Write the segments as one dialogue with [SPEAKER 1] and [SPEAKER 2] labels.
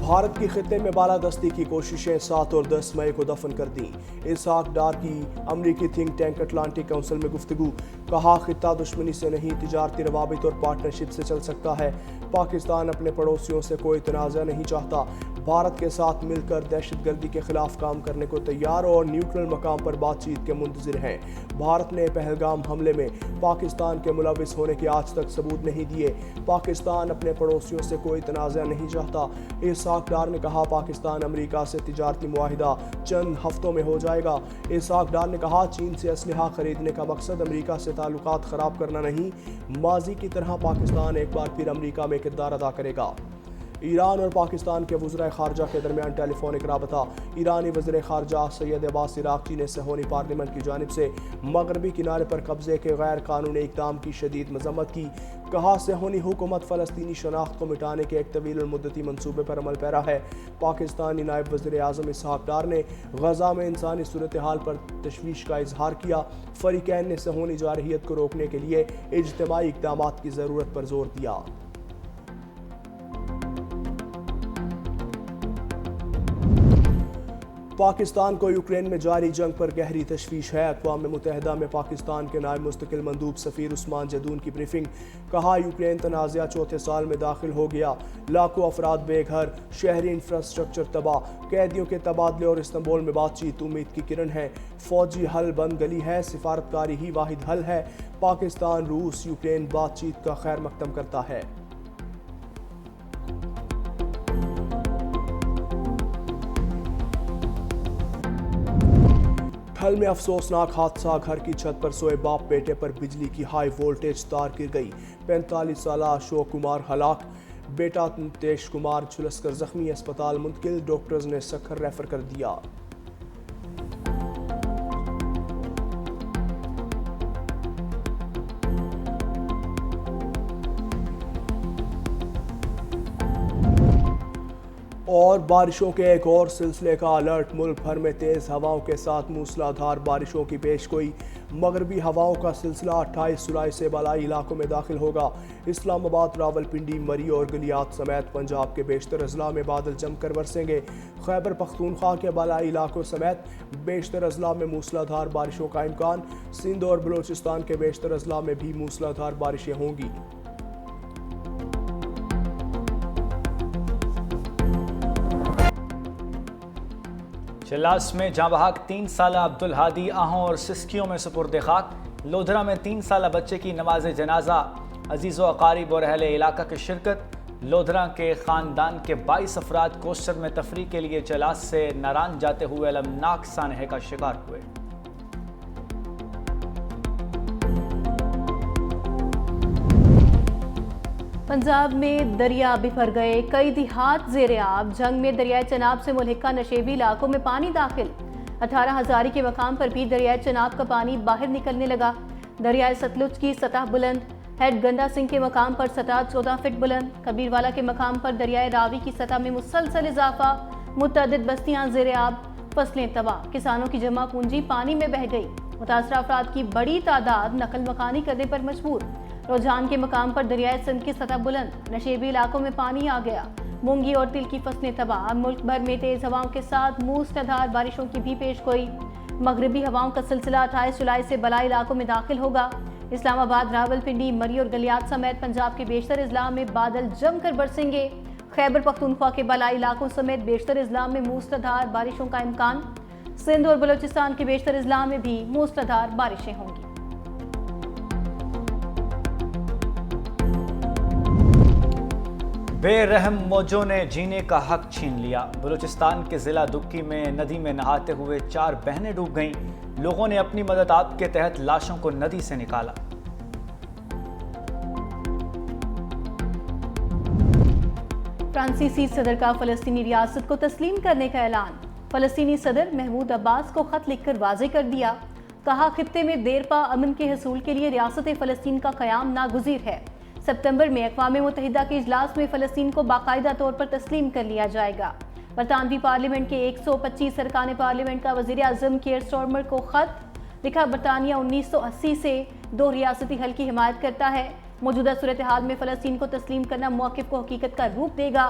[SPEAKER 1] بھارت کی خطے میں بالادستی کی کوششیں 7 اور 10 مئی کو دفن کر دیں۔ اسحاق ڈار کی امریکی تھنک ٹینک اٹلانٹک کونسل میں گفتگو، کہا خطہ دشمنی سے نہیں تجارتی روابط اور پارٹنرشپ سے چل سکتا ہے۔ پاکستان اپنے پڑوسیوں سے کوئی تنازع نہیں چاہتا، بھارت کے ساتھ مل کر دہشت گردی کے خلاف کام کرنے کو تیار اور نیوٹرل مقام پر بات چیت کے منتظر ہیں۔ بھارت نے پہلگام حملے میں پاکستان کے ملوث ہونے کے آج تک ثبوت نہیں دیے۔ پاکستان اپنے پڑوسیوں سے کوئی تنازع نہیں چاہتا۔ اسحاق ڈار نے کہا پاکستان امریکہ سے تجارتی معاہدہ چند ہفتوں میں ہو جائے گا۔ اسحاق ڈار نے کہا چین سے اسلحہ خریدنے کا مقصد امریکہ سے تعلقات خراب کرنا نہیں، ماضی کی طرح پاکستان ایک بار پھر امریکہ میں کردار ادا کرے گا۔ ایران اور پاکستان کے وزرائے خارجہ کے درمیان ٹیلی فونک رابطہ، ایرانی وزیر خارجہ سید عباس عراقچی نے صہیونی پارلیمنٹ کی جانب سے مغربی کنارے پر قبضے کے غیر قانونی اقدام کی شدید مذمت کی، کہا صہیونی حکومت فلسطینی شناخت کو مٹانے کے ایک طویل المدتی منصوبے پر عمل پیرا ہے۔ پاکستانی نائب وزیر اعظم اسحاق ڈار نے غزہ میں انسانی صورتحال پر تشویش کا اظہار کیا، فریقین نے صہیونی جارحیت کو روکنے کے لیے اجتماعی اقدامات کی ضرورت پر زور دیا۔ پاکستان کو یوکرین میں جاری جنگ پر گہری تشویش ہے۔ اقوام متحدہ میں پاکستان کے نائب مستقل مندوب سفیر عثمان جدون کی بریفنگ، کہا یوکرین تنازعہ چوتھے سال میں داخل ہو گیا، لاکھوں افراد بے گھر، شہری انفراسٹرکچر تباہ، قیدیوں کے تبادلے اور استنبول میں بات چیت امید کی کرن ہے۔ فوجی حل بند گلی ہے، سفارتکاری ہی واحد حل ہے۔ پاکستان روس یوکرین بات چیت کا خیر مقدم کرتا ہے۔ حل میں افسوسناک حادثہ، گھر کی چھت پر سوئے باپ بیٹے پر بجلی کی ہائی وولٹیج تار گر گئی، 45 سالہ اشوک کمار ہلاک، بیٹا نتیش کمار جھلس کر زخمی، اسپتال منتقل، ڈاکٹرز نے سکھر ریفر کر دیا۔ اور بارشوں کے ایک اور سلسلے کا الرٹ، ملک بھر میں تیز ہواؤں کے ساتھ موسلا دھار بارشوں کی پیشگوئی، مغربی ہواؤں کا سلسلہ 28 جولائی سے بالائی علاقوں میں داخل ہوگا۔ اسلام آباد، راولپنڈی، مری اور گلیات سمیت پنجاب کے بیشتر اضلاع میں بادل جم کر برسیں گے۔ خیبر پختونخوا کے بالائی علاقوں سمیت بیشتر اضلاع میں موسلا دھار بارشوں کا امکان، سندھ اور بلوچستان کے بیشتر اضلاع میں بھی موسلا دھار بارشیں ہوں گی۔
[SPEAKER 2] چلاس میں جاں بحق 3 سالہ عبدالہادی آہوں اور سسکیوں میں سپرد خاک، لودھرا میں 3 سالہ بچے کی نماز جنازہ، عزیز و اقارب اور اہل علاقہ کی شرکت۔ لودھرا کے خاندان کے 22 افراد کوسٹر میں تفریح کے لیے چلاس سے ناران جاتے ہوئے المناک سانحے کا شکار ہوئے۔
[SPEAKER 3] پنجاب میں دریا بفر گئے، کئی دیہات زیر آب، جنگ میں دریائے چناب سے ملحقہ نشیبی علاقوں میں پانی داخل، 18 ہزاری کے مقام پر بھی دریائے چناب کا پانی باہر نکلنے لگا۔ دریائے ستلج کی سطح بلند، ہیڈ گنڈا سنگھ کے مقام پر سطح 14 فٹ بلند، کبیروالا کے مقام پر دریائے راوی کی سطح میں مسلسل اضافہ، متعدد بستیاں زیر آب، فصلیں تباہ، کسانوں کی جمع پونجی پانی میں بہہ گئی، متاثرہ افراد کی بڑی تعداد نقل مکانی کرنے پر مجبور۔ روجان کے مقام پر دریائے سندھ کی سطح بلند، نشیبی علاقوں میں پانی آ گیا، مونگی اور تل کی فصلیں تباہ۔ ملک بھر میں تیز ہواؤں کے ساتھ موسلادھار بارشوں کی بھی پیش گوئی، مغربی ہواؤں کا سلسلہ 28 جولائی سے بالائی علاقوں میں داخل ہوگا۔ اسلام آباد، راولپنڈی، مری اور گلیات سمیت پنجاب کے بیشتر اضلاع میں بادل جم کر برسیں گے۔ خیبر پختونخوا کے بالائی علاقوں سمیت بیشتر اضلاع میں موسلادھار بارشوں کا امکان، سندھ اور بلوچستان کے بیشتر اضلاع میں بھی موسلادھار بارشیں ہوں گی۔
[SPEAKER 2] بے رحم موجوں نے جینے کا حق چھین لیا، بلوچستان کے ضلع دکی میں ندی میں نہاتے ہوئے 4 بہنیں ڈوب گئیں، لوگوں نے اپنی مدد آپ کے تحت لاشوں کو ندی سے نکالا۔
[SPEAKER 3] فرانسیسی صدر کا فلسطینی ریاست کو تسلیم کرنے کا اعلان، فلسطینی صدر محمود عباس کو خط لکھ کر واضح کر دیا، کہا خطے میں دیرپا امن کے حصول کے لیے ریاست فلسطین کا قیام ناگزیر ہے۔ ستمبر میں اقوام متحدہ کے اجلاس میں فلسطین کو باقاعدہ طور پر تسلیم کر لیا جائے گا۔ برطانوی پارلیمنٹ کے 125 ارکان پارلیمنٹ کا وزیر اعظم کیئر سٹارمر کو خط لکھا، برطانیہ 1980 سے 2 ریاستی حل کی حمایت کرتا ہے، موجودہ صورتحال میں فلسطین کو تسلیم کرنا موقف کو حقیقت کا روپ دے گا۔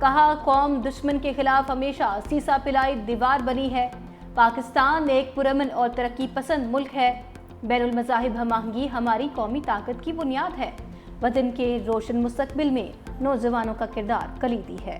[SPEAKER 3] کہا قوم دشمن کے خلاف ہمیشہ سیسا پلائی دیوار بنی ہے۔ پاکستان ایک پرامن اور ترقی پسند ملک ہے۔ بین المذاہب ہم آہنگی ہماری قومی طاقت کی بنیاد ہے۔ وطن کے روشن مستقبل میں نوجوانوں کا کردار کلیدی ہے۔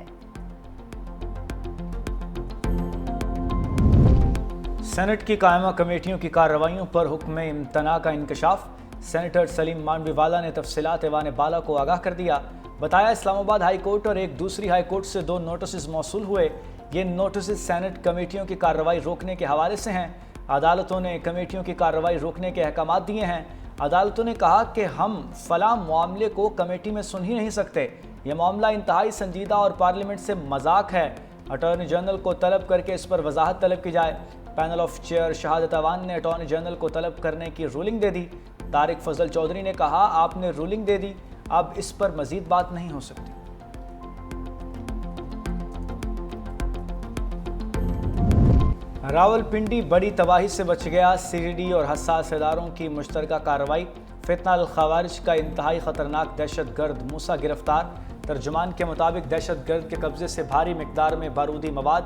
[SPEAKER 2] سینٹ کی قائمہ کمیٹیوں کی کارروائیوں پر حکم امتناع کا انکشاف۔ سینیٹر سلیم مانوی والا نے تفصیلات ایوان بالا کو آگاہ کر دیا۔ بتایا اسلام آباد ہائی کورٹ اور ایک دوسری ہائی کورٹ سے 2 نوٹسز موصول ہوئے۔ یہ نوٹسز سینٹ کمیٹیوں کی کارروائی روکنے کے حوالے سے ہیں۔ عدالتوں نے کمیٹیوں کی کارروائی روکنے کے احکامات دیے ہیں۔ عدالتوں نے کہا کہ ہم فلاں معاملے کو کمیٹی میں سن ہی نہیں سکتے، یہ معاملہ انتہائی سنجیدہ اور پارلیمنٹ سے مذاق ہے۔ اٹارنی جنرل کو طلب کر کے اس پر وضاحت طلب کی جائے۔ پینل آف چیئر شہادت اوان نے اٹارنی جنرل کو طلب کرنے کی رولنگ دے دی۔ طارق فضل چودھری نے کہا آپ نے رولنگ دے دی، اب اس پر مزید بات نہیں ہو سکتی۔ راولپنڈی بڑی تباہی سے بچ گیا، CGD اور حساس اداروں کی مشترکہ کارروائی۔ فتنہ الخوارج کا انتہائی خطرناک دہشت گرد موسیٰ گرفتار۔ ترجمان کے مطابق دہشت گرد کے قبضے سے بھاری مقدار میں بارودی مواد،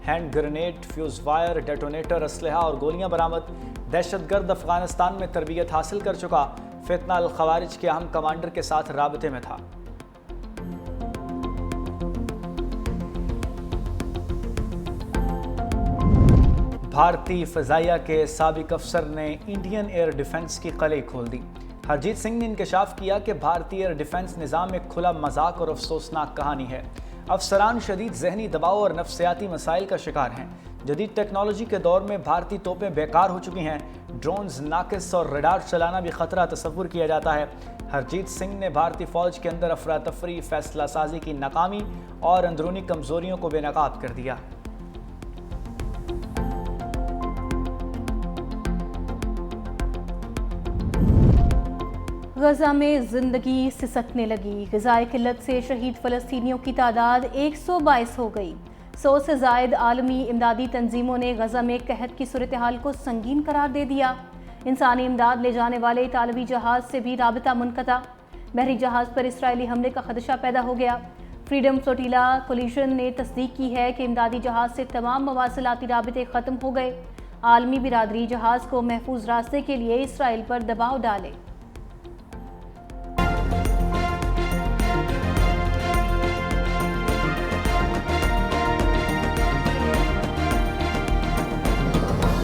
[SPEAKER 2] hand grenade, fuse wire, detonator, اسلحہ اور گولیاں برآمد۔ دہشت گرد افغانستان میں تربیت حاصل کر چکا، فتنہ الخوارج کے اہم کمانڈر کے ساتھ رابطے میں تھا۔ بھارتی فضائیہ کے سابق افسر نے انڈین ایئر ڈیفنس کی قلعے کھول دی۔ ہرجیت سنگھ نے انکشاف کیا کہ بھارتی ایئر ڈیفنس نظام ایک کھلا مذاق اور افسوسناک کہانی ہے۔ افسران شدید ذہنی دباؤ اور نفسیاتی مسائل کا شکار ہیں۔ جدید ٹیکنالوجی کے دور میں بھارتی توپیں بیکار ہو چکی ہیں، ڈرونز، ناقص اور ریڈار چلانا بھی خطرہ تصور کیا جاتا ہے۔ ہرجیت سنگھ نے بھارتی فوج کے اندر افراتفری، فیصلہ سازی کی ناکامی اور اندرونی کمزوریوں کو بے نقاب کر دیا۔
[SPEAKER 3] غزہ میں زندگی سسکنے لگی، غذائی قلت سے شہید فلسطینیوں کی تعداد 122 ہو گئی۔ 100 سے زائد عالمی امدادی تنظیموں نے غزہ میں قحط کی صورتحال کو سنگین قرار دے دیا۔ انسانی امداد لے جانے والے اطالوی جہاز سے بھی رابطہ منقطع۔ بحری جہاز پر اسرائیلی حملے کا خدشہ پیدا ہو گیا۔ فریڈم فلوٹیلا کولیشن نے تصدیق کی ہے کہ امدادی جہاز سے تمام مواصلاتی رابطے ختم ہو گئے۔ عالمی برادری جہاز کو محفوظ راستے کے لیے اسرائیل پر دباؤ ڈالے۔